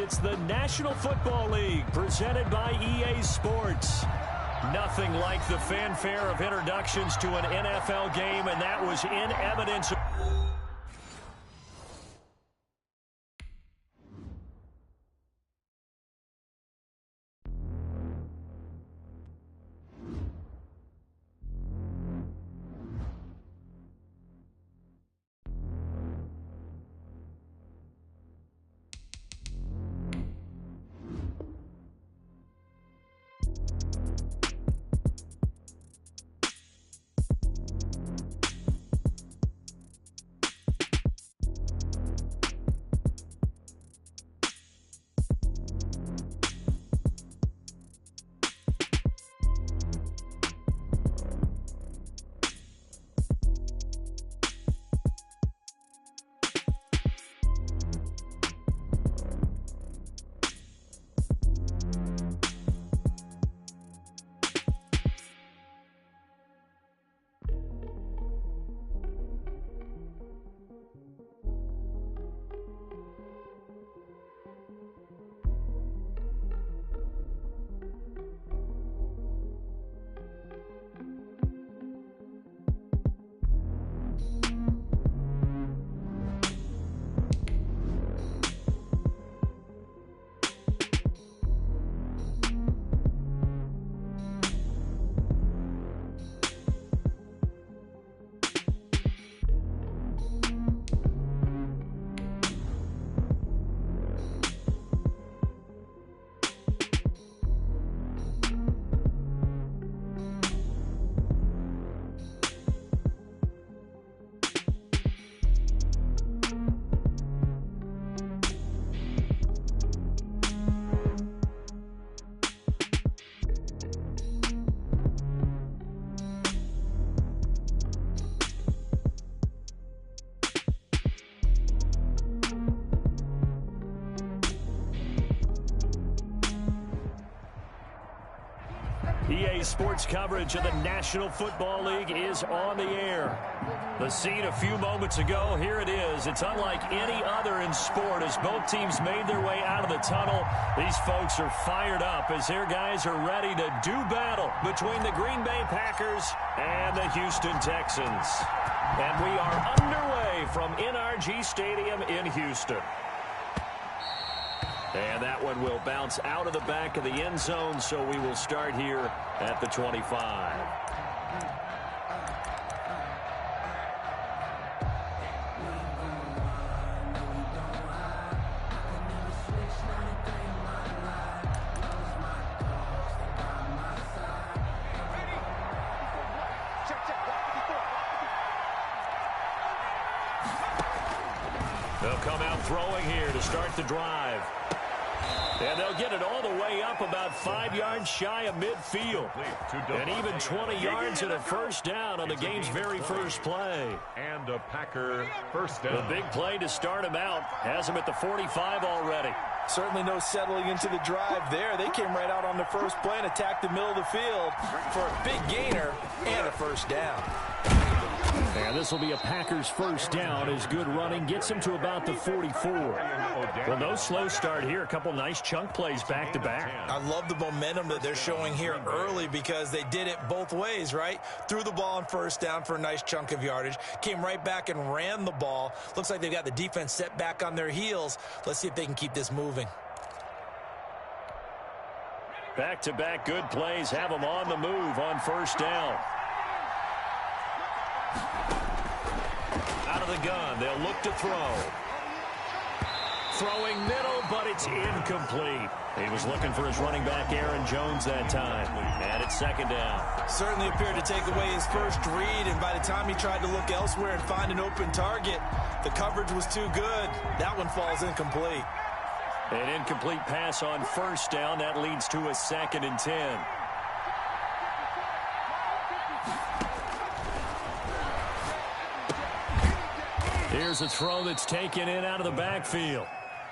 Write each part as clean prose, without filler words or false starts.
It's the National Football League presented by EA Sports. Nothing like the fanfare of introductions to an NFL game, and that was in evidence. EA Sports coverage of the National Football League is on the air. The scene a few moments ago, here it is. It's unlike any other in sport as both teams made their way out of the tunnel. These folks are fired up as their guys are ready to do battle between the Green Bay Packers and the Houston Texans. And we are underway from NRG Stadium in Houston. And that one will bounce out of the back of the end zone, so we will start here at the 25. They'll come out throwing here to start the drive. And they'll get it all the way up about 5 yards shy of midfield. And even 20 yards and a first down on the game's very first play. And a Packer first down. The big play to start him out has him at the 45 already. Certainly no settling into the drive there. They came right out on the first play and attacked the middle of the field for a big gainer and a first down. And this will be a Packers first down as good running gets him to about the 44. Well, no slow start here. A couple nice chunk plays back to back. I love the momentum that they're showing here early because they did it both ways, right? Threw the ball on first down for a nice chunk of yardage. Came right back and ran the ball. Looks like they've got the defense set back on their heels. Let's see if they can keep this moving. Back-to-back good plays have them on the move on first down. Out of the gun, they'll look to throw. Throwing middle, but it's incomplete. He was looking for his running back, Aaron Jones, that time. And it's second down. Certainly appeared to take away his first read, and by the time he tried to look elsewhere and find an open target, the coverage was too good. That one falls incomplete. An incomplete pass on first down. That leads to a 2nd and 10. Here's a throw that's taken in out of the backfield.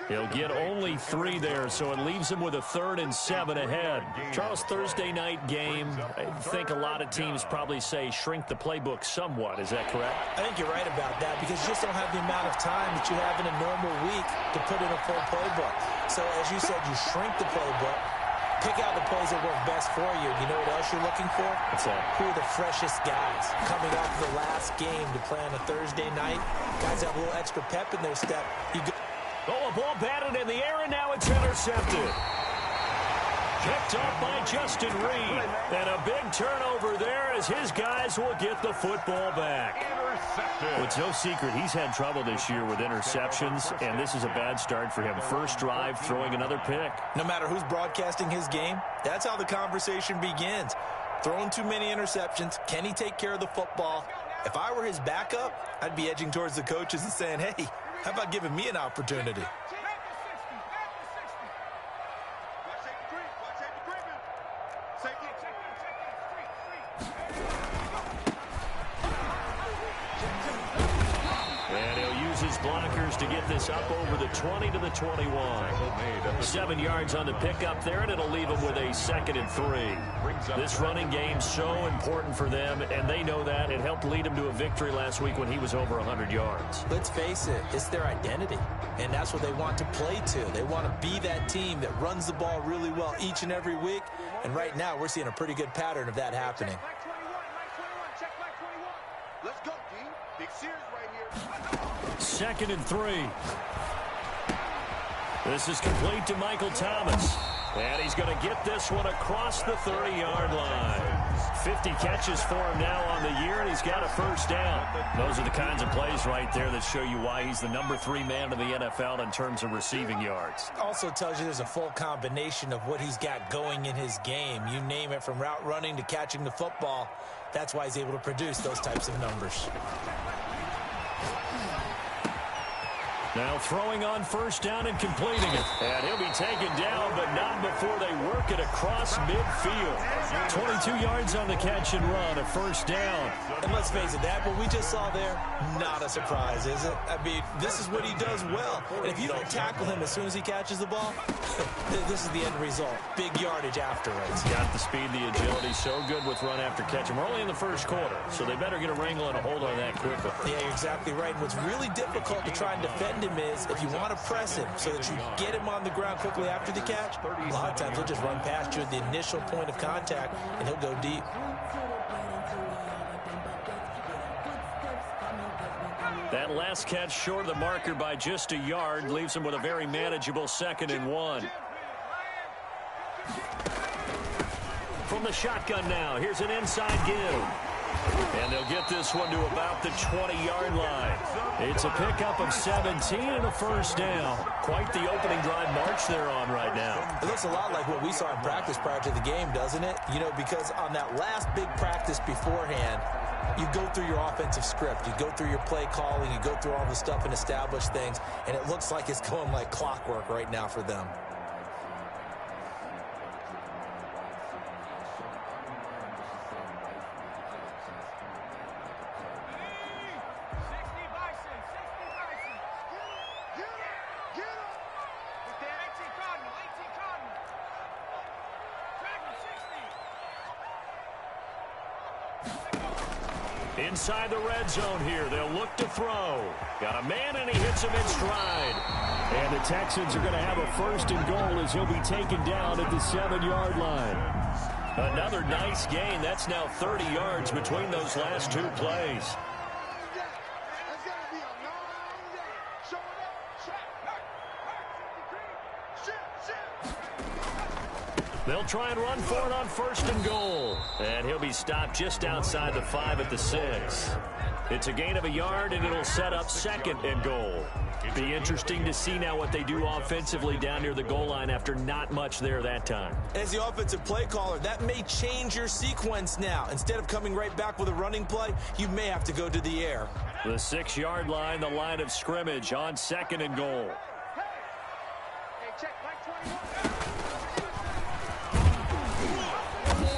He'll get only 3 there, so it leaves him with a 3rd and 7 ahead. Charles, Thursday night game, I think a lot of teams probably say shrink the playbook somewhat. Is that correct? I think you're right about that because you just don't have the amount of time that you have in a normal week to put in a full playbook. So as you said, you shrink the playbook, pick out the plays that work best for you. You know what else you're looking for? What's that? Who are the freshest guys coming off the last game to play on a Thursday night? Guys have a little extra pep in their step. Oh, a ball batted in the air, and now it's intercepted. Picked up by Justin Reed. And a big turnover there as his guys will get the football back. Well, it's no secret he's had trouble this year with interceptions, and this is a bad start for him. First drive, throwing another pick. No matter who's broadcasting his game, that's how the conversation begins. Throwing too many interceptions. Can he take care of the football? If I were his backup, I'd be edging towards the coaches and saying, hey, how about giving me an opportunity? And he'll use his blockers to get this up over the 20 to the 21. 7 yards on the pickup there, and it'll leave him with a 2nd and 3. This running game's so important for them, and they know that. It helped lead him to a victory last week when he was over 100 yards. Let's face it, it's their identity, and that's what they want to play to. They want to be that team that runs the ball really well each and every week, and right now we're seeing a pretty good pattern of that happening. Let's go, D. Big Sears right here. 2nd and 3. This is complete to Michael Thomas. And he's going to get this one across the 30-yard line. 50 catches for him now on the year, and he's got a first down. Those are the kinds of plays right there that show you why he's the number 3 man in the NFL in terms of receiving yards. Also tells you there's a full combination of what he's got going in his game. You name it, from route running to catching the football. That's why he's able to produce those types of numbers. Now throwing on first down and completing it. And he'll be taken down, but not before they work it across midfield. 22 yards on the catch and run, a first down. And let's face it, that what we just saw there, not a surprise, is it? I mean, this is what he does well. And if you don't tackle him as soon as he catches the ball, this is the end result. Big yardage afterwards. Got the speed, the agility, so good with run after catch. And we're only in the first quarter, so they better get a wrangle and a hold on that quickly. Yeah, you're exactly right. And what's really difficult to try and defend him is if you want to press him so that you get him on the ground quickly after the catch, a lot of times he'll just run past you at the initial point of contact, and he'll go deep. That last catch short of the marker by just a yard leaves him with a very manageable 2nd and 1. From the shotgun now, here's an inside give. And they'll get this one to about the 20-yard line. It's a pickup of 17 and a first down. Quite the opening drive march they're on right now. It looks a lot like what we saw in practice prior to the game, doesn't it? You know, because on that last big practice beforehand, you go through your offensive script. You go through your play calling. You go through all the stuff and establish things. And it looks like it's going like clockwork right now for them. Inside the red zone here, they'll look to throw. Got a man, and he hits him in stride. And the Texans are going to have a 1st and goal as he'll be taken down at the 7-yard line. Another nice gain. That's now 30 yards between those last 2 plays. They'll try and run for it on 1st and goal. And he'll be stopped just outside the 5 at the 6. It's a gain of a yard, and it'll set up 2nd and goal. Be interesting to see now what they do offensively down near the goal line after not much there that time. As the offensive play caller, that may change your sequence now. Instead of coming right back with a running play, you may have to go to the air. The 6-yard line, the line of scrimmage on 2nd and goal.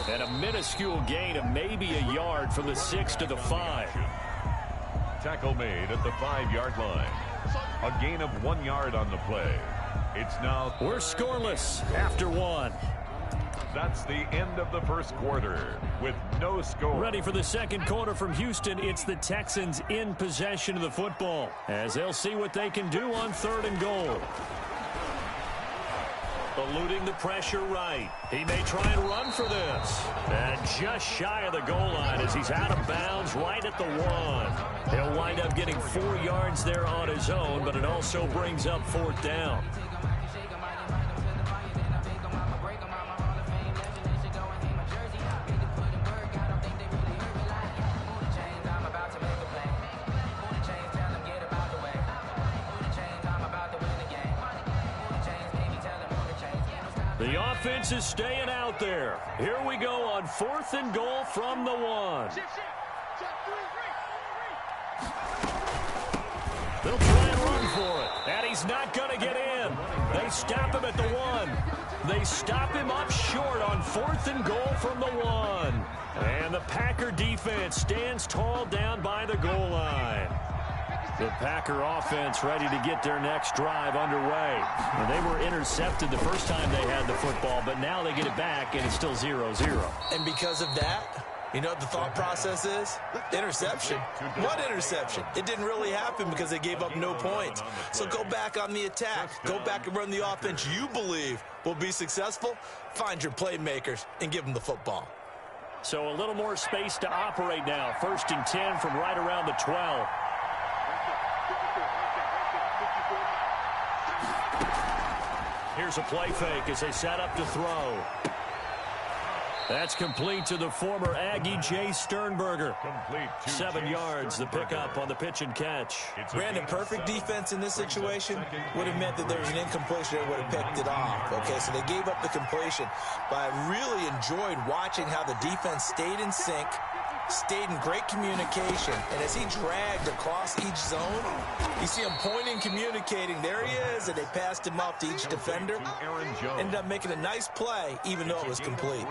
And a minuscule gain of maybe a yard from the 6 to the 5. Tackle made at the 5-yard line. A gain of 1 yard on the play. It's now We're scoreless after one. That's the end of the first quarter with no score. Ready for the second quarter from Houston. It's the Texans in possession of the football as they'll see what they can do on 3rd and goal. Eluding the pressure right. He may try and run for this. And just shy of the goal line as he's out of bounds right at the 1. He'll wind up getting 4 yards there on his own, but it also brings up 4th down. The offense is staying out there. Here we go on 4th and goal from the 1. They'll try and run for it. And he's not going to get in. They stop him at the 1. They stop him up short on 4th and goal from the 1. And the Packer defense stands tall down by the goal line. The Packer offense ready to get their next drive underway. And they were intercepted the first time they had the football, but now they get it back, and it's still 0-0. And because of that, you know what the thought process is? Interception. What interception? It didn't really happen because they gave up no points. So go back on the attack. Go back and run the offense you believe will be successful. Find your playmakers and give them the football. So a little more space to operate now. 1st and 10 from right around the 12. Here's a play fake as they set up to throw. That's complete to the former Aggie, Jay Sternberger. 7 yards, the pickup on the pitch and catch. Brandon, perfect defense in this situation would have meant that there was an incompletion. They would have picked it off. Okay, so they gave up the completion. But I really enjoyed watching how the defense stayed in sync, stayed in great communication. And as he dragged across each zone, you see him pointing, communicating. There he is, and they passed him off to each defender. Ended up making a nice play, even though it was complete.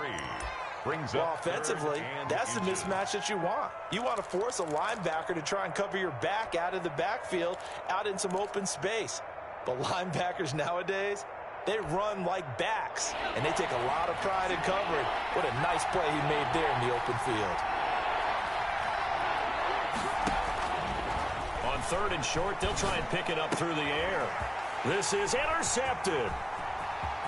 Well, offensively, that's the mismatch that you want. You want to force a linebacker to try and cover your back out of the backfield, out in some open space. But linebackers nowadays, they run like backs, and they take a lot of pride in covering. What a nice play he made there in the open field. On 3rd and short, they'll try and pick it up through the air. This is intercepted.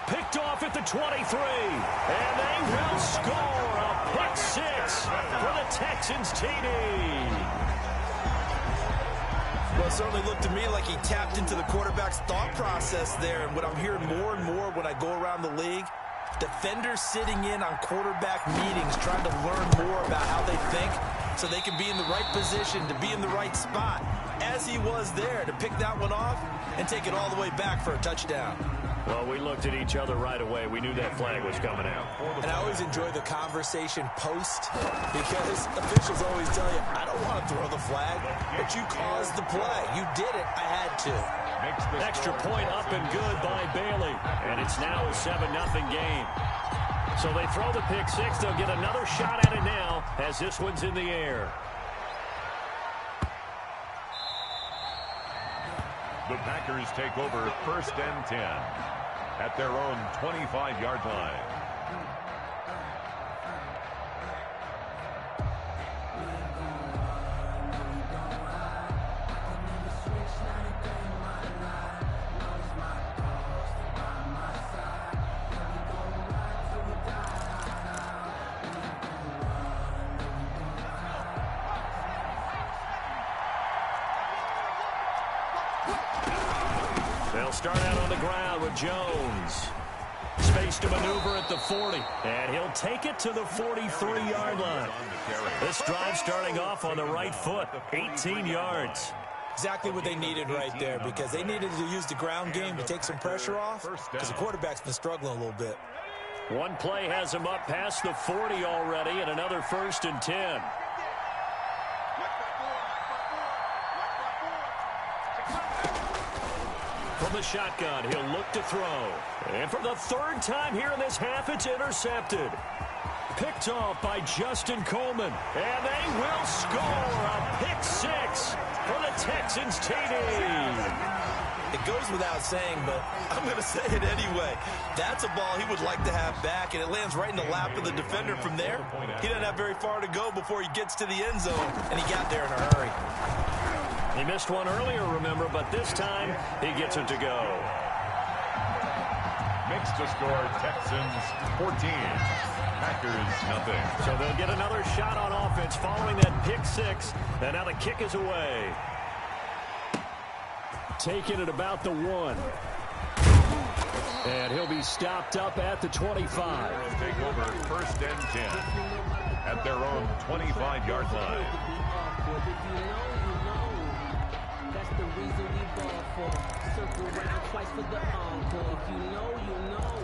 Picked off at the 23. And they will score a pick 6 for the Texans TD. Well, it certainly looked to me like he tapped into the quarterback's thought process there. And what I'm hearing more and more when I go around the league, defenders sitting in on quarterback meetings trying to learn more about how they think so they can be in the right position, to be in the right spot, as he was there, to pick that one off and take it all the way back for a touchdown. Well, we looked at each other right away. We knew that flag was coming out. And I always enjoy the conversation post because officials always tell you, I don't want to throw the flag, but you caused the play. You did it. I had to. Extra point up and good by Bailey. And it's now a 7-0 game. So they throw the pick 6. They'll get another shot at it now as this one's in the air. The Packers take over 1st and 10 at their own 25-yard line. They'll start out on the ground with Jones. Space to maneuver at the 40. And he'll take it to the 43-yard line. This drive starting off on the right foot. 18 yards. Exactly what they needed right there, because they needed to use the ground game to take some pressure off, because the quarterback's been struggling a little bit. One play has him up past the 40 already, and another 1st and 10. From the shotgun, he'll look to throw. And for the 3rd time here in this half, it's intercepted. Picked off by Justin Coleman. And they will score a pick 6 for the Texans TD. It goes without saying, but I'm going to say it anyway. That's a ball he would like to have back, and it lands right in the lap of the defender from there. He doesn't have very far to go before he gets to the end zone, and he got there in a hurry. He missed one earlier, remember, but this time he gets it to go. Makes the score Texans 14, Packers nothing. So they'll get another shot on offense following that pick six, and now the kick is away. Taking it about the 1. And he'll be stopped up at the 25. Take over first and 10 at their own 25-yard line. That's the reason we ball for. Circle around twice for the encore. If you know, you know.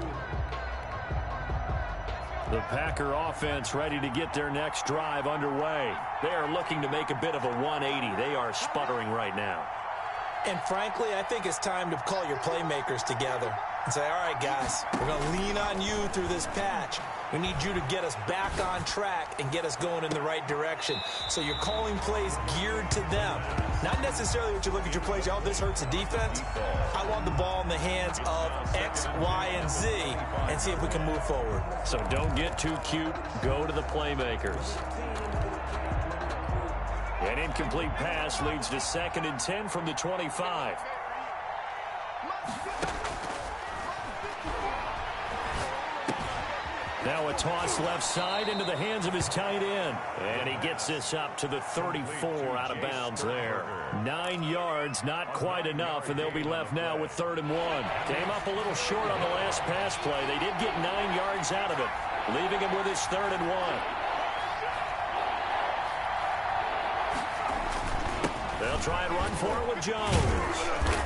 The Packer offense ready to get their next drive underway. They are looking to make a bit of a 180. They are sputtering right now. And frankly, I think it's time to call your playmakers together and say, all right, guys, we're going to lean on you through this patch. We need you to get us back on track and get us going in the right direction. So you're calling plays geared to them. Not necessarily what you look at your plays, oh, this hurts the defense. I want the ball in the hands of X, Y, and Z and see if we can move forward. So don't get too cute. Go to the playmakers. An incomplete pass leads to 2nd and 10 from the 25. Now a toss left side into the hands of his tight end. And he gets this up to the 34 out of bounds there. 9 yards, not quite enough, and they'll be left now with 3rd and 1. Came up a little short on the last pass play. They did get 9 yards out of it, leaving him with his 3rd and 1. They'll try and run for it with Jones.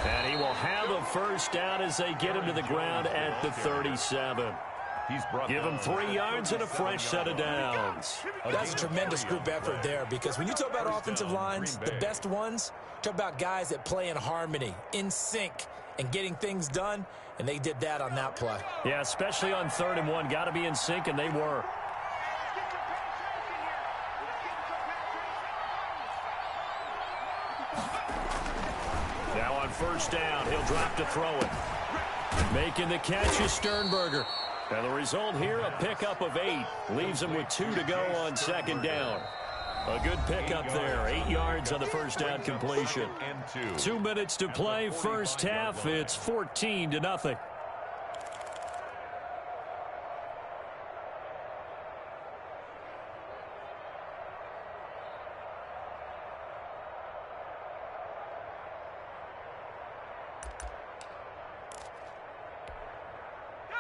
And he will have a first down as they get him to the ground at the 37. Give him 3 yards and a fresh set of downs. That's a tremendous group effort there, because when you talk about offensive lines, the best ones, talk about guys that play in harmony, in sync, and getting things done, and they did that on that play. Yeah, especially on 3rd and 1. Got to be in sync, and they were. Now on first down, he'll drop to throw it. Making the catch is Sternberger. And the result here, a pickup of 8. Leaves him with 2 to go on 2nd down. A good pickup there. 8 yards on the first down completion. 2 minutes to play, first half. It's 14-0.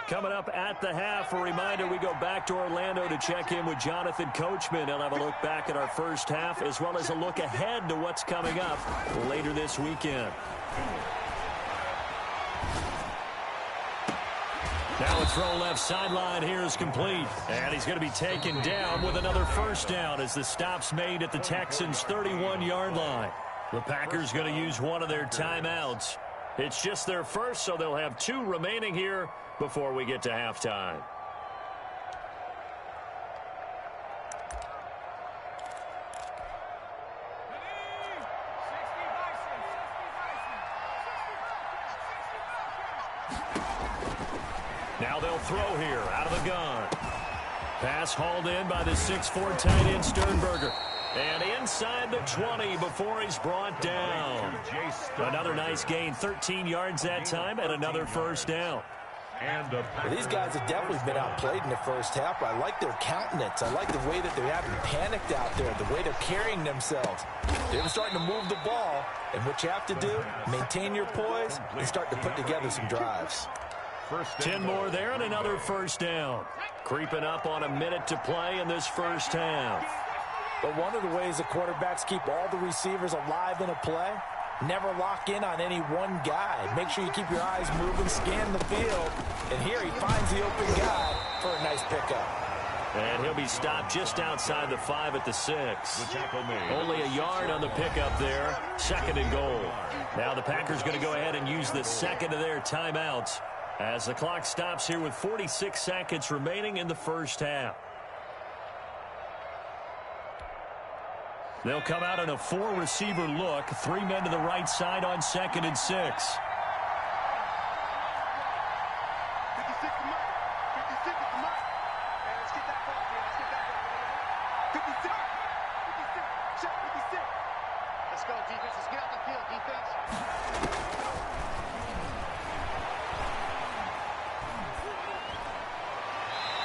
Coming up at the half, a reminder, we go back to Orlando to check in with Jonathan Coachman. He'll have a look back at our first half as well as a look ahead to what's coming up later this weekend. Now a throw left sideline here is complete. And he's going to be taken down with another first down as the stop's made at the Texans' 31-yard line. The Packers going to use one of their timeouts. It's just their first, so they'll have 2 remaining here before we get to halftime. Now they'll throw here out of the gun. Pass hauled in by the 6'4" tight end Sternberger. And inside the 20 before he's brought down. Another nice gain, 13 yards that time, and another first down. These guys have definitely been outplayed in the first half, but I like their countenance. I like the way that they haven't panicked out there, the way they're carrying themselves. They're starting to move the ball, and what you have to do, maintain your poise and start to put together some drives. 10 more there and another first down. Creeping up on a minute to play in this first half. But one of the ways the quarterbacks keep all the receivers alive in a play, never lock in on any one guy. Make sure you keep your eyes moving, scan the field. And here he finds the open guy for a nice pickup. And he'll be stopped just outside the 5 at the 6. Only a yard on the pickup there. 2nd and goal. Now the Packers going to go ahead and use the second of their timeouts as the clock stops here with 46 seconds remaining in the first half. They'll come out in a 4-receiver look. 3 men to the right side on 2nd and 6. That's it. Let's go, defense. Let's get out the field, defense.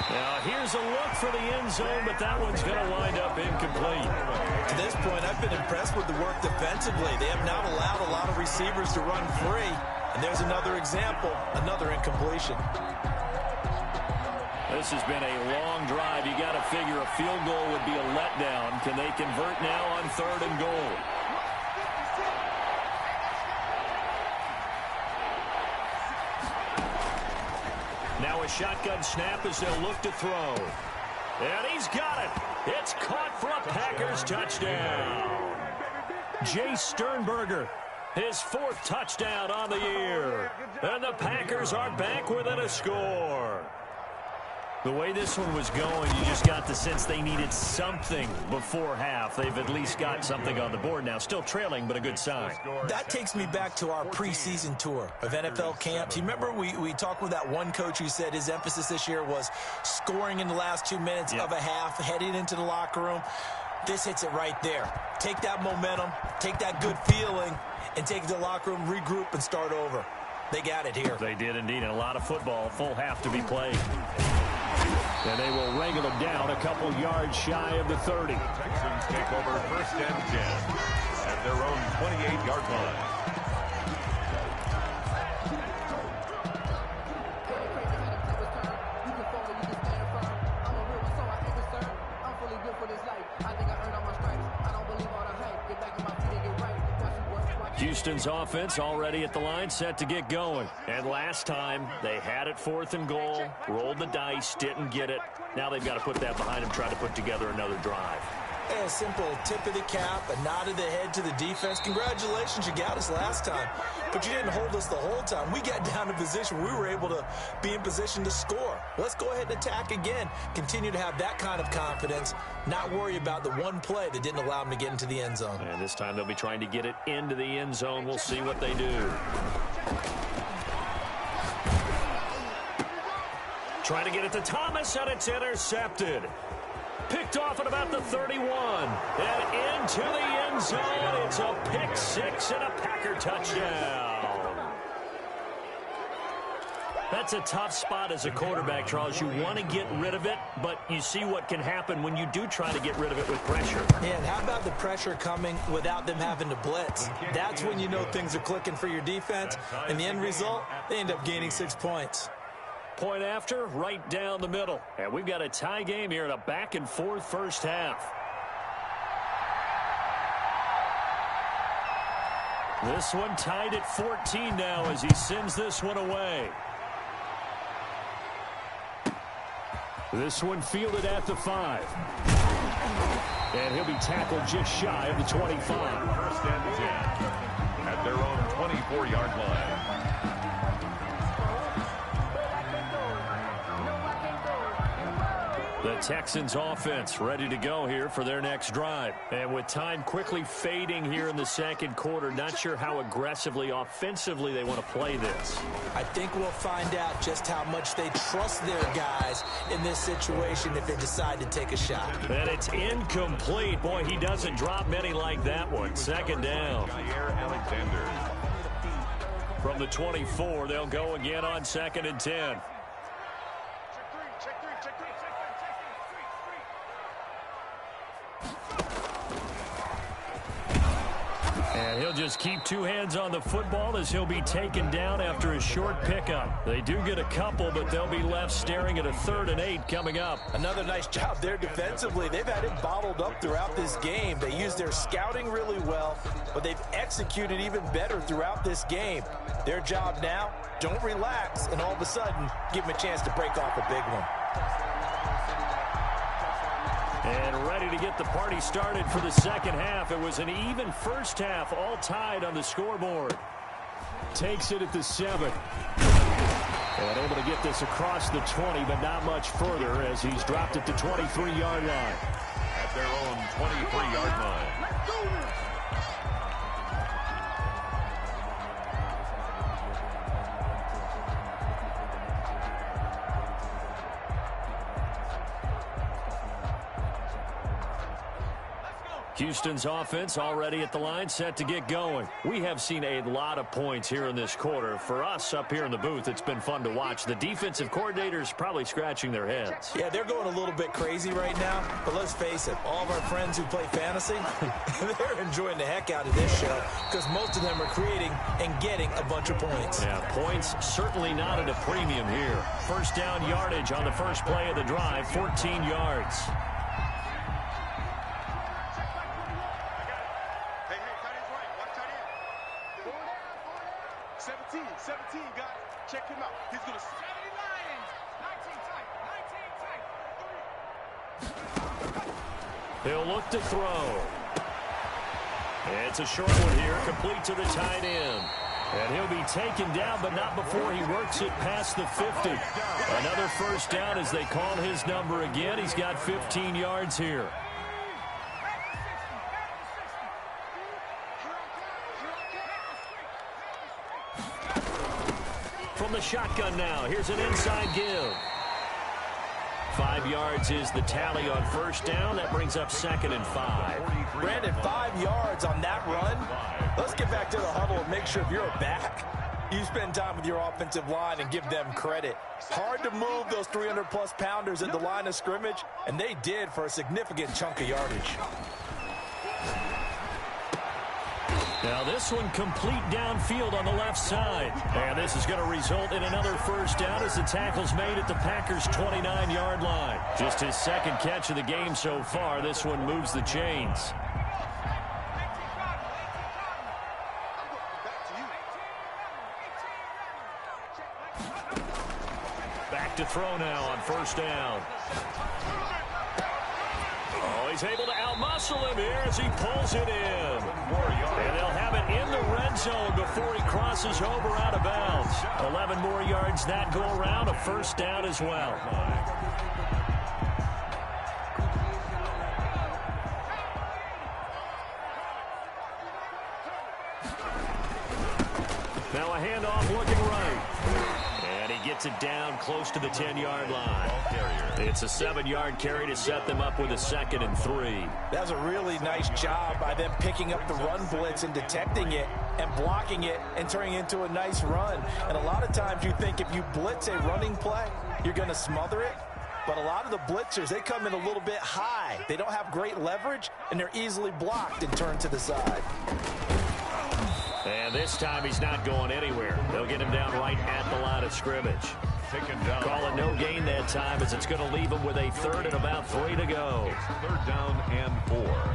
Now, here's a look for the end zone, but that one's going to wind up incomplete. To this point, I've been impressed with the work defensively. They have not allowed a lot of receivers to run free. And there's another example, another incompletion. This has been a long drive. You got to figure a field goal would be a letdown. Can they convert now on 3rd and goal? Now a shotgun snap as they'll look to throw. And he's got it. It's caught for a Packers touchdown. Jay Sternberger, his 4th touchdown on the year. And the Packers are back within a score. The way this one was going, you just got the sense they needed something before half. They've at least got something on the board now. Still trailing, but a good sign. That takes me back to our preseason tour of NFL camps. You remember we talked with that one coach who said his emphasis this year was scoring in the last 2 minutes of a half, heading into the locker room. This hits it right there. Take that momentum, take that good feeling, and take it to the locker room, regroup, and start over. They got it here. They did indeed, and a lot of football, full half to be played. And they will wrangle them down a couple yards shy of the 30. The Texans take over 1st and 10 at their own 28-yard line. Houston's offense already at the line, set to get going. And last time, they had it 4th and goal, rolled the dice, didn't get it. Now they've got to put that behind them, try to put together another drive. A simple tip of the cap, a nod of the head to the defense. Congratulations, you got us last time. But you didn't hold us the whole time. We got down to position. We were able to be in position to score. Let's go ahead and attack again. Continue to have that kind of confidence. Not worry about the one play that didn't allow them to get into the end zone. And this time they'll be trying to get it into the end zone. We'll see what they do. Trying to get it to Thomas, and it's intercepted. Picked off at about the 31. And into the end zone. It's a pick 6 and a Packer touchdown. That's a tough spot as a quarterback, Charles. You want to get rid of it, but you see what can happen when you do try to get rid of it with pressure. Yeah, and how about the pressure coming without them having to blitz? That's when you know things are clicking for your defense. And the end result, they end up gaining 6 points. Point after, right down the middle. And we've got a tie game here in a back-and-forth first half. This one tied at 14 now as he sends this one away. This one fielded at the 5. And he'll be tackled just shy of the 25. 1st and 10 at their own 24-yard line. The Texans offense ready to go here for their next drive. And with time quickly fading here in the second quarter, not sure how aggressively, offensively they want to play this. I think we'll find out just how much they trust their guys in this situation if they decide to take a shot. And it's incomplete. Boy, he doesn't drop many like that one. 2nd down. Jair Alexander. From the 24, they'll go again on 2nd and 10. And he'll just keep 2 hands on the football as he'll be taken down after a short pickup. They do get a couple, but they'll be left staring at a 3rd and 8 coming up. Another nice job there defensively. They've had it bottled up throughout this game. They used their scouting really well, but they've executed even better throughout this game. Their job now, don't relax, and all of a sudden, give them a chance to break off a big one. And ready to get the party started for the second half. It was an even first half, all tied on the scoreboard. Takes it at the 7. And able to get this across the 20, but not much further as he's dropped it to 23-yard line. At their own 23-yard line. Houston's offense already at the line, set to get going. We have seen a lot of points here in this quarter. For us up here in the booth, it's been fun to watch. The defensive coordinators probably scratching their heads. Yeah, they're going a little bit crazy right now, but let's face it, all of our friends who play fantasy, they're enjoying the heck out of this show because most of them are creating and getting a bunch of points. Yeah, points certainly not at a premium here. First down yardage on the first play of the drive, 14 yards. 17, guys. Check him out. He's going to... 70 Lions. 19 tight. He'll look to throw. It's a short one here, complete to the tight end. And he'll be taken down, but not before he works it past the 50. Another first down as they call his number again. He's got 15 yards here. From the shotgun now, here's an inside give. 5 yards is the tally on first down. That brings up 2nd and 5. Brandon, 5 yards on that run. Let's get back to the huddle and make sure if you're a back, you spend time with your offensive line and give them credit. Hard to move those 300-plus pounders at the line of scrimmage, and they did for a significant chunk of yardage. Now this one complete downfield on the left side. And this is going to result in another first down as the tackle's made at the Packers' 29-yard line. Just his second catch of the game so far. This one moves the chains. Back to throw now on first down. Oh, he's able to outmuscle him here as he pulls it in. And they'll have it in the red zone before he crosses over out of bounds. 11 more yards that go around, a first down as well. Now a handoff looking right. And he gets it down close to the 10-yard line. It's a 7-yard carry to set them up with a 2nd and 3. That was a really nice job by them picking up the run blitz and detecting it and blocking it and turning it into a nice run. And a lot of times you think if you blitz a running play, you're going to smother it. But a lot of the blitzers, they come in a little bit high. They don't have great leverage, and they're easily blocked and turned to the side. And this time he's not going anywhere. They'll get him down right at the line of scrimmage. Call it no gain that time as it's going to leave him with a 3rd and about 3 to go. 3rd down and 4.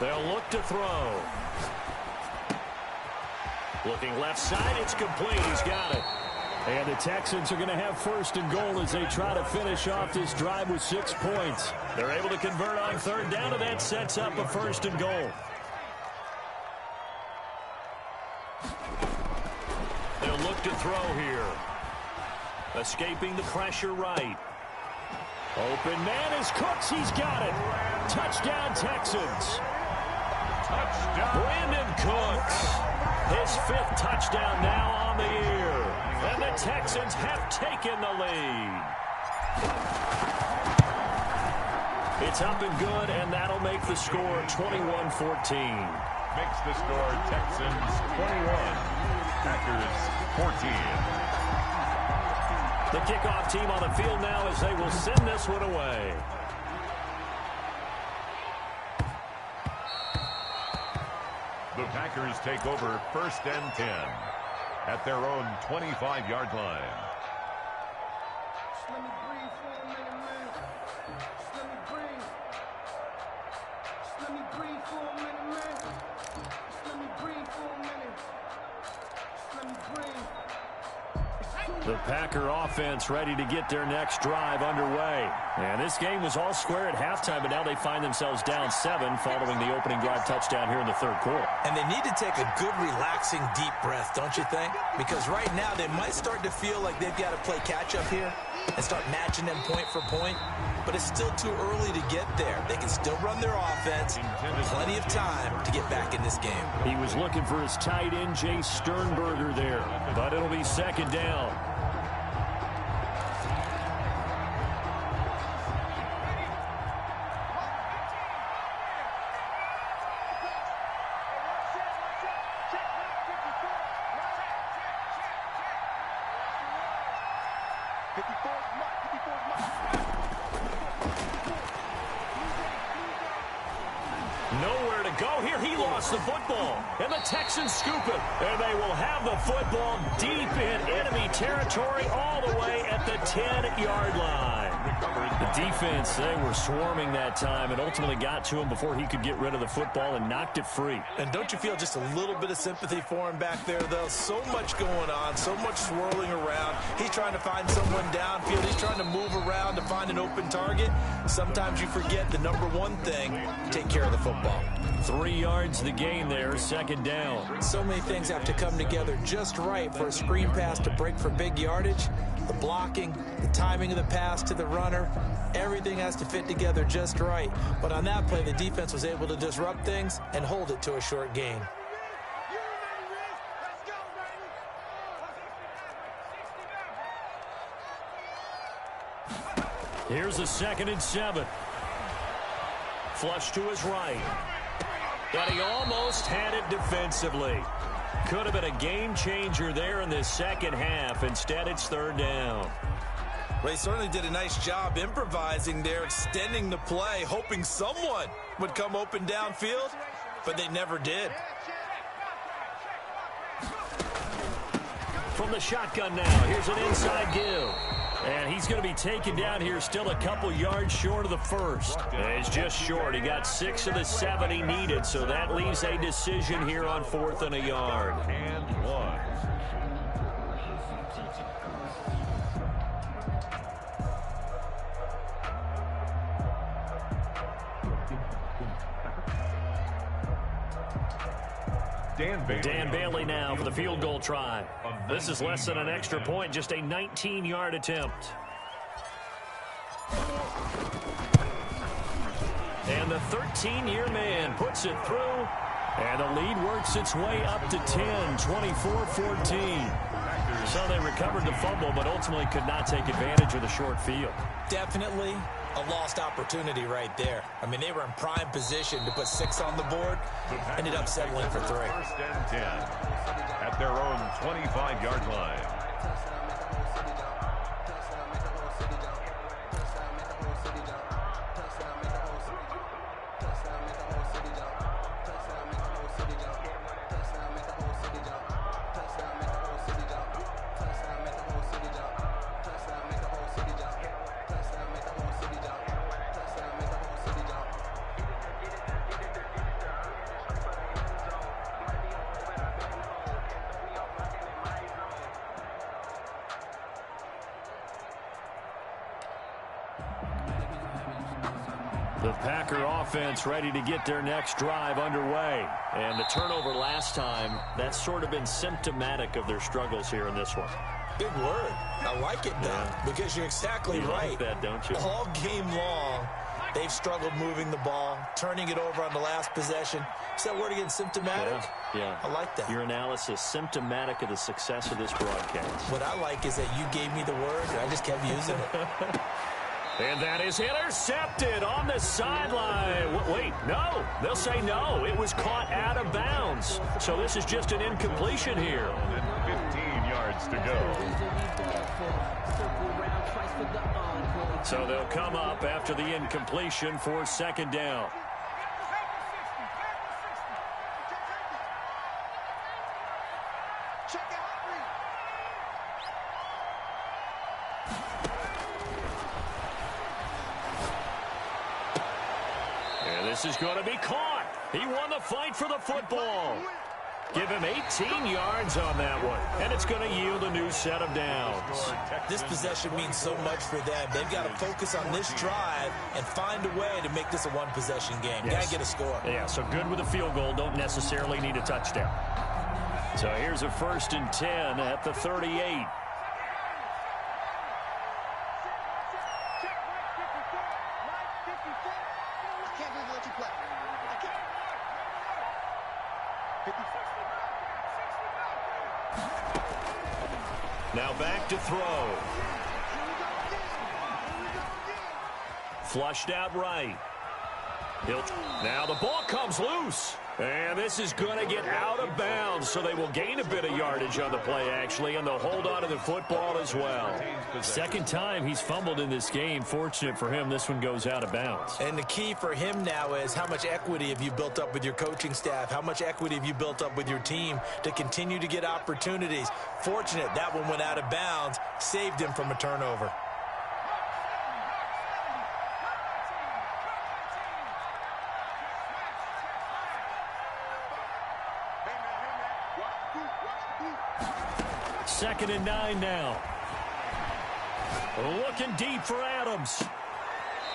They'll look to throw. Looking left side, it's complete. He's got it. And the Texans are going to have 1st and goal as they try to finish off this drive with 6 points. They're able to convert on 3rd down, and that sets up a 1st and goal. They'll look to throw here. Escaping the pressure right. Open man is Cooks. He's got it. Touchdown, Texans. Touchdown. Brandon Cooks. His 5th touchdown now on the year. And the Texans have taken the lead. It's up and good, and that'll make the score 21-14. Makes the score Texans 21, Packers 14. The kickoff team on the field now as they will send this one away. The Packers take over 1st and 10 at their own 25-yard line. Just let me breathe for a minute, man. Just let me breathe. Just let me breathe for a minute, man. Just let me breathe for a minute. Just let me breathe. The Packer offense ready to get their next drive underway. And this game was all square at halftime, but now they find themselves down 7 following the opening drive touchdown here in the 3rd quarter. And they need to take a good, relaxing, deep breath, don't you think? Because right now they might start to feel like they've got to play catch-up here. and start matching them point for point. But it's still too early to get there. They can still run their offense. Plenty of time to get back in this game. He was looking for his tight end, Jay Sternberger, there. But it'll be second down. Nowhere to go here. He lost the football. And the Texans scoop it. And they will have the football deep in enemy territory all the way at the 10-yard line. The defense, they were swarming that time and ultimately got to him before he could get rid of the football and knocked it free. And don't you feel just a little bit of sympathy for him back there, though? So much going on, so much swirling around. He's trying to find someone downfield. He's trying to move around to find an open target. Sometimes you forget the number one thing, take care of the football. 3 yards the gain there, second down. So many things have to come together just right for a screen pass to break for big yardage. The blocking, the timing of the pass to the runner, everything has to fit together just right. But on that play, the defense was able to disrupt things and hold it to a short gain. Here's a 2nd and 7. Flush to his right. But he almost had it defensively. Could have been a game changer there in this second half. Instead, it's 3rd down. Well, he certainly did a nice job improvising there, extending the play, hoping someone would come open downfield, but they never did. From the shotgun now, here's an inside give. And he's going to be taken down here, still a couple yards short of the first. And it's just short. He got 6 of the 7 he needed, so that leaves a decision here on 4th and a yard. And 1. Dan Bailey now for the field goal try. This is less than an extra point, just a 19-yard attempt. And the 13-year man puts it through, and the lead works its way up to 10, 24-14. So they recovered the fumble, but ultimately could not take advantage of the short field. Definitely a lost opportunity right there. I mean, they were in prime position to put 6 on the board, ended up settling for 3. 1st and 10 at their own 25-yard line. The Packer offense ready to get their next drive underway. And the turnover last time, that's sort of been symptomatic of their struggles here in this one. Big word. I like it, Don, because you're exactly right. Like that, don't you? All game long, they've struggled moving the ball, turning it over on the last possession. Is that word again, symptomatic? Yeah. I like that. Your analysis, symptomatic of the success of this broadcast. What I like is that you gave me the word, and I just kept using it. And that is intercepted on the sideline. Wait, no. They'll say no. It was caught out of bounds. So this is just an incompletion here. And 15 yards to go. So they'll come up after the incompletion for 2nd down. This is going to be caught. He won the fight for the football. Give him 18 yards on that one. And it's going to yield a new set of downs. This possession means so much for them. They've got to focus on this drive and find a way to make this a one-possession game. Yes. Got to get a score. Yeah, so good with a field goal. Don't necessarily need a touchdown. So here's a 1st and 10 at the 38. Now back to throw. Flushed out right. Now the ball comes loose. And this is going to get out of bounds, so they will gain a bit of yardage on the play, actually, and they'll hold on to the football as well. Second time he's fumbled in this game. Fortunate for him, this one goes out of bounds. And the key for him now is how much equity have you built up with your coaching staff? How much equity have you built up with your team to continue to get opportunities? Fortunate that one went out of bounds, saved him from a turnover. Second and 9 now. Looking deep for Adams.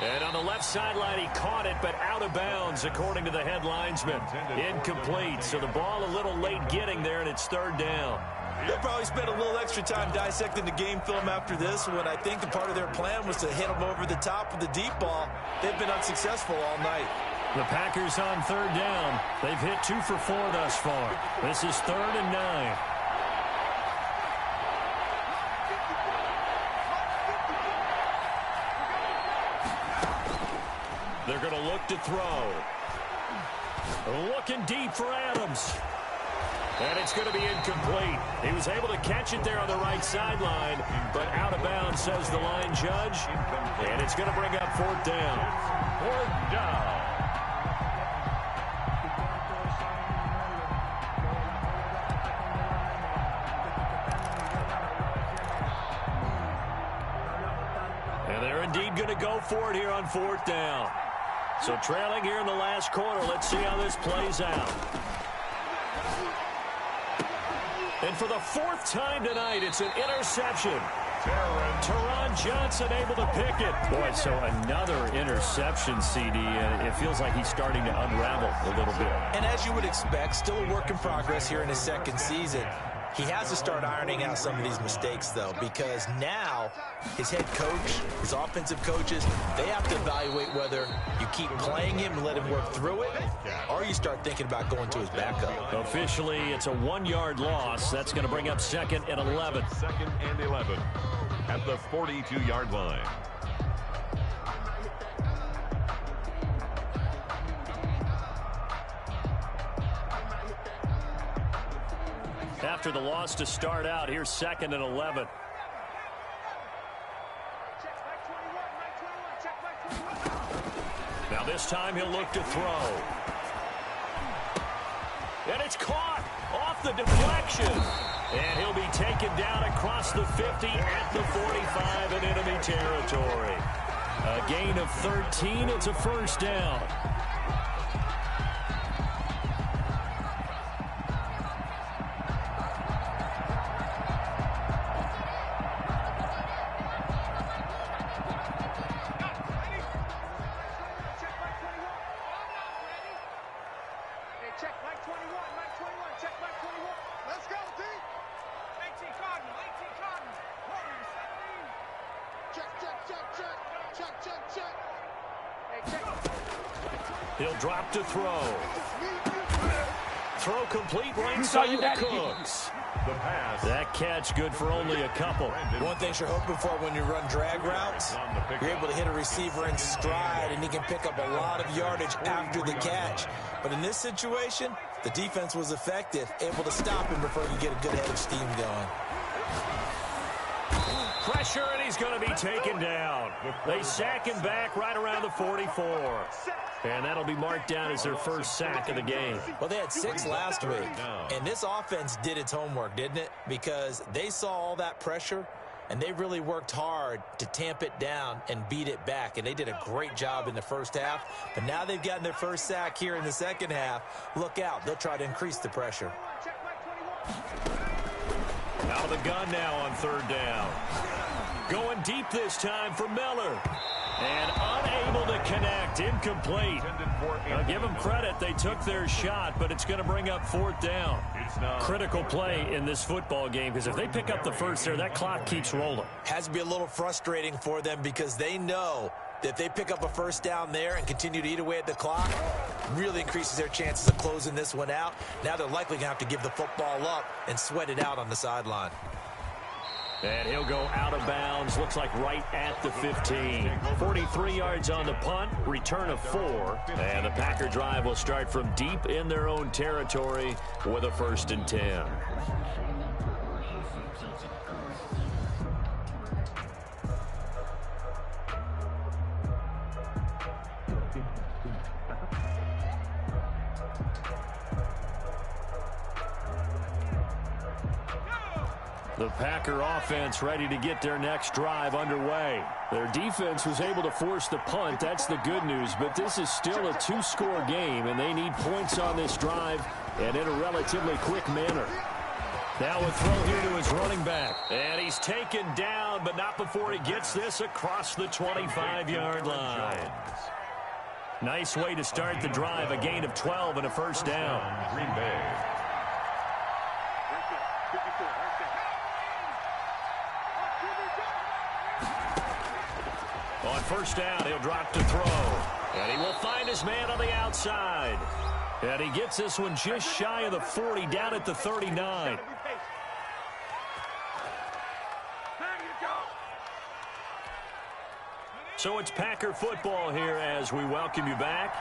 And on the left sideline, he caught it, but out of bounds, according to the head linesman. Incomplete, so the ball a little late getting there, and it's third down. They'll probably spend a little extra time dissecting the game film after this one. I think the part of their plan was to hit them over the top with the deep ball. They've been unsuccessful all night. The Packers on third down. They've hit 2 for 4 thus far. This is third and 9. They're going to look to throw. Looking deep for Adams. And it's going to be incomplete. He was able to catch it there on the right sideline, but out of bounds, says the line judge. And it's going to bring up fourth down. Fourth down. And they're indeed going to go for it here on fourth down. So trailing here in the last quarter. Let's see how this plays out. And for the fourth time tonight, it's an interception. Taron Johnson able to pick it. Boy, so another interception, CD, and it feels like he's starting to unravel a little bit. And as you would expect, still a work in progress here in his second season. He has to start ironing out some of these mistakes, though, because now his head coach, his offensive coaches, they have to evaluate whether you keep playing him and let him work through it, or you start thinking about going to his backup. Officially, it's a 1-yard loss. That's going to bring up second and 11. Second and 11 at the 42-yard line. After the loss to start out, here's second and 11. Now this time he'll look to throw. And it's caught off the deflection. And he'll be taken down across the 50 at the 45 in enemy territory. A gain of 13. It's a first down. He'll drop to throw. Throw complete right side to Cooks. The pass. That catch good for only a couple. One thing you're hoping for when you run drag routes, you're able to hit a receiver in stride, and he can pick up a lot of yardage after the catch. But in this situation, the defense was effective, able to stop him before he could get a good head of steam going. Pressure, and he's going to be taken down. They sack him back right around the 44. And that'll be marked down as their first sack of the game. Well, they had 6 last week, and this offense did its homework, didn't it? Because they saw all that pressure, and they really worked hard to tamp it down and beat it back. And they did a great job in the first half. But now they've gotten their first sack here in the second half. Look out. They'll try to increase the pressure. Out of the gun now on third down. Going deep this time for Miller. And unable to connect. Incomplete. Now give them credit. They took their shot, but it's going to bring up fourth down. Critical play in this football game, because if they pick up the first there, that clock keeps rolling. Has to be a little frustrating for them because they know that if they pick up a first down there and continue to eat away at the clock, really increases their chances of closing this one out. Now they're likely going to have to give the football up and sweat it out on the sideline. And he'll go out of bounds, looks like right at the 15. 43 yards on the punt, return of 4. And the Packer drive will start from deep in their own territory with a 1st and 10. The Packer offense ready to get their next drive underway. Their defense was able to force the punt. That's the good news. But this is still a 2-score game, and they need points on this drive and in a relatively quick manner. Now a throw here to his running back. And he's taken down, but not before he gets this across the 25-yard line. Nice way to start the drive. A gain of 12 and a 1st down. Green Bay. On 1st down, he'll drop to throw. And he will find his man on the outside. And he gets this one just shy of the 40, down at the 39. So it's Packer football here as we welcome you back.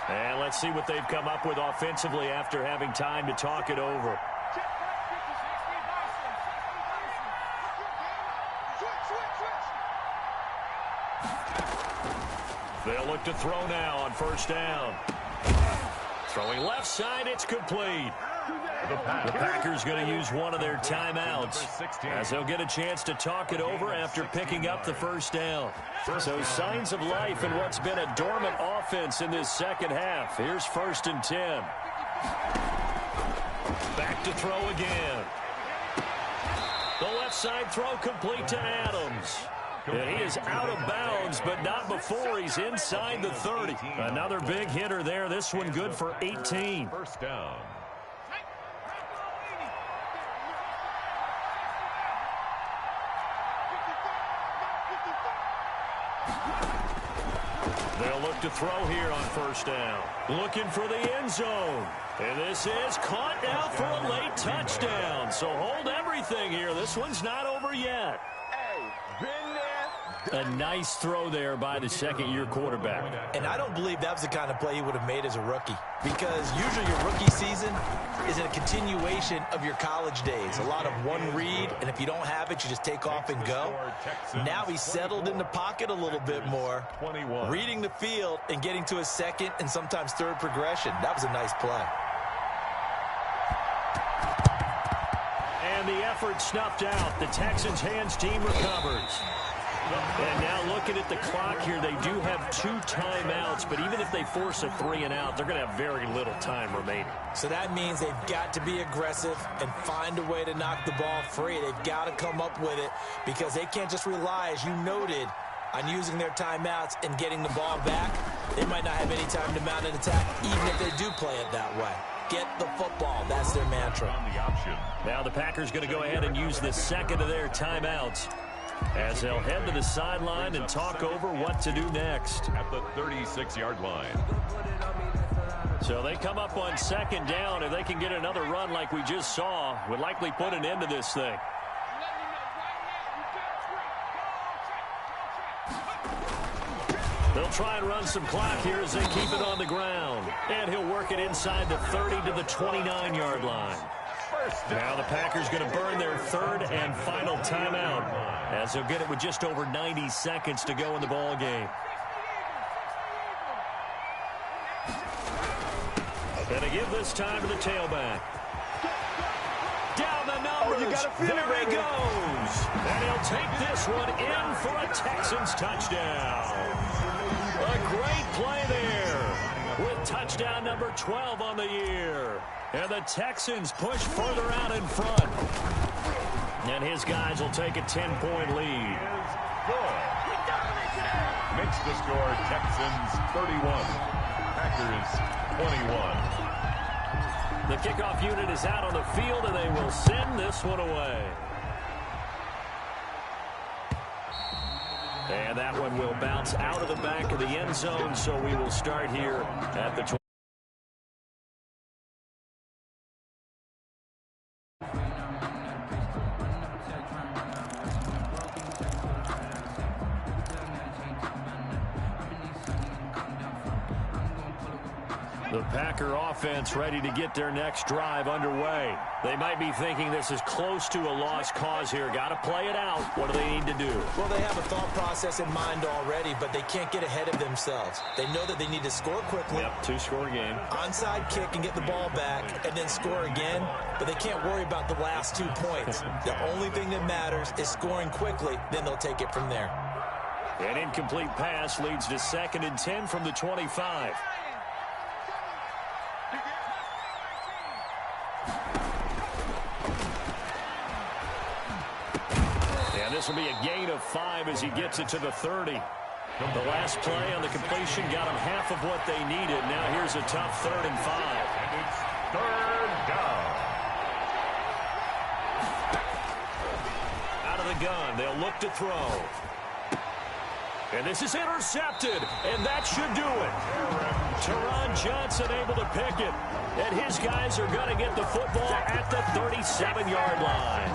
And let's see what they've come up with offensively after having time to talk it over. They'll look to throw now on 1st down. Throwing left side, it's complete. The Packers going to use one of their timeouts as they'll get a chance to talk it over after picking up the 1st down. So signs of life in what's been a dormant offense in this second half. Here's 1st and 10. Back to throw again. The left side throw complete to Adams. And he is out of bounds, but not before he's inside the 30. Another big hitter there. This one good for 18. 1st down. They'll look to throw here on 1st down. Looking for the end zone. And this is caught now for a late touchdown. So hold everything here. This one's not over yet. A nice throw there by the 2nd-year quarterback. And I don't believe that was the kind of play he would have made as a rookie, because usually your rookie season is a continuation of your college days. A lot of one read, and if you don't have it, you just take off and go. Now he's settled in the pocket a little bit more, reading the field and getting to his 2nd and sometimes 3rd progression. That was a nice play. And the effort snuffed out. The Texans' hands team recovers. And now looking at the clock here, they do have 2 timeouts, but even if they force a 3-and-out, they're going to have very little time remaining. So that means they've got to be aggressive and find a way to knock the ball free. They've got to come up with it because they can't just rely, as you noted, on using their timeouts and getting the ball back. They might not have any time to mount an attack, even if they do play it that way. Get the football. That's their mantra. Now the Packers going to go ahead and use the 2nd of their timeouts as they'll head to the sideline and talk over what to do next. At the 36-yard line. So they come up on 2nd down. If they can get another run like we just saw, would likely put an end to this thing. They'll try and run some clock here as they keep it on the ground. And he'll work it inside the 30 to the 29-yard line. Now the Packers going to burn their 3rd and final timeout as they'll get it with just over 90 seconds to go in the ball game. And to give this time to the tailback. Down the numbers. There he goes. And he'll take this one in for a Texans touchdown. A great play there with touchdown number 12 on the year. And the Texans push further out in front. And his guys will take a 10-point lead. Good. Makes the score Texans 31. Packers 21. The kickoff unit is out on the field, and they will send this one away. And that one will bounce out of the back of the end zone, so we will start here at the 20. The Packer offense ready to get their next drive underway. They might be thinking this is close to a lost cause here. Got to play it out. What do they need to do? Well, they have a thought process in mind already, but they can't get ahead of themselves. They know that they need to score quickly. Yep, two-score game. Onside kick and get the ball back and then score again, but they can't worry about the last 2 points. The only thing that matters is scoring quickly, then they'll take it from there. An incomplete pass leads to 2nd and 10 from the 25. And this will be a gain of 5 as he gets it to the 30. The last play on the completion got him half of what they needed. Now here's a tough 3rd and 5. And it's 3rd down. Out of the gun, they'll look to throw. And this is intercepted, and that should do it. Teron Johnson able to pick it. And his guys are going to get the football at the 37-yard line.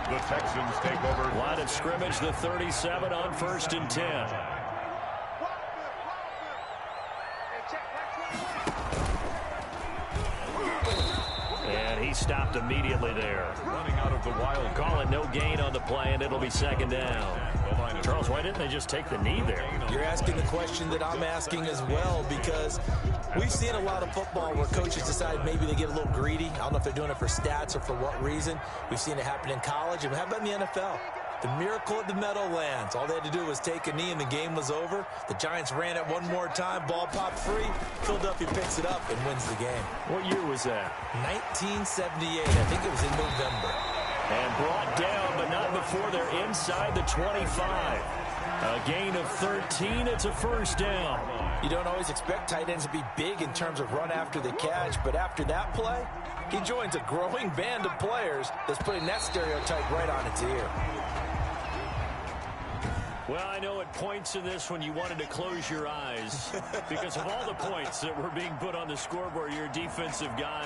The Texans take over. Line of scrimmage, the 37 on 1st and 10. And he stopped immediately there. Running out of the wild. Calling no gain on the play, and it'll be 2nd down. Charles, why didn't they just take the knee there? You're asking the question that I'm asking as well, because we've seen a lot of football where coaches decide maybe they get a little greedy. I don't know if they're doing it for stats or for what reason. We've seen it happen in college. And how about in the NFL? The miracle at the Meadowlands. All they had to do was take a knee and the game was over. The Giants ran it one more time. Ball popped free. Philadelphia picks it up and wins the game. What year was that? 1978. I think it was in November. And brought down, but not before they're inside the 25. A gain of 13. It's a 1st down. You don't always expect tight ends to be big in terms of run after the catch, but after that play, he joins a growing band of players that's putting that stereotype right on its ear. Well, I know at points in this when you wanted to close your eyes because of all the points that were being put on the scoreboard, your defensive guys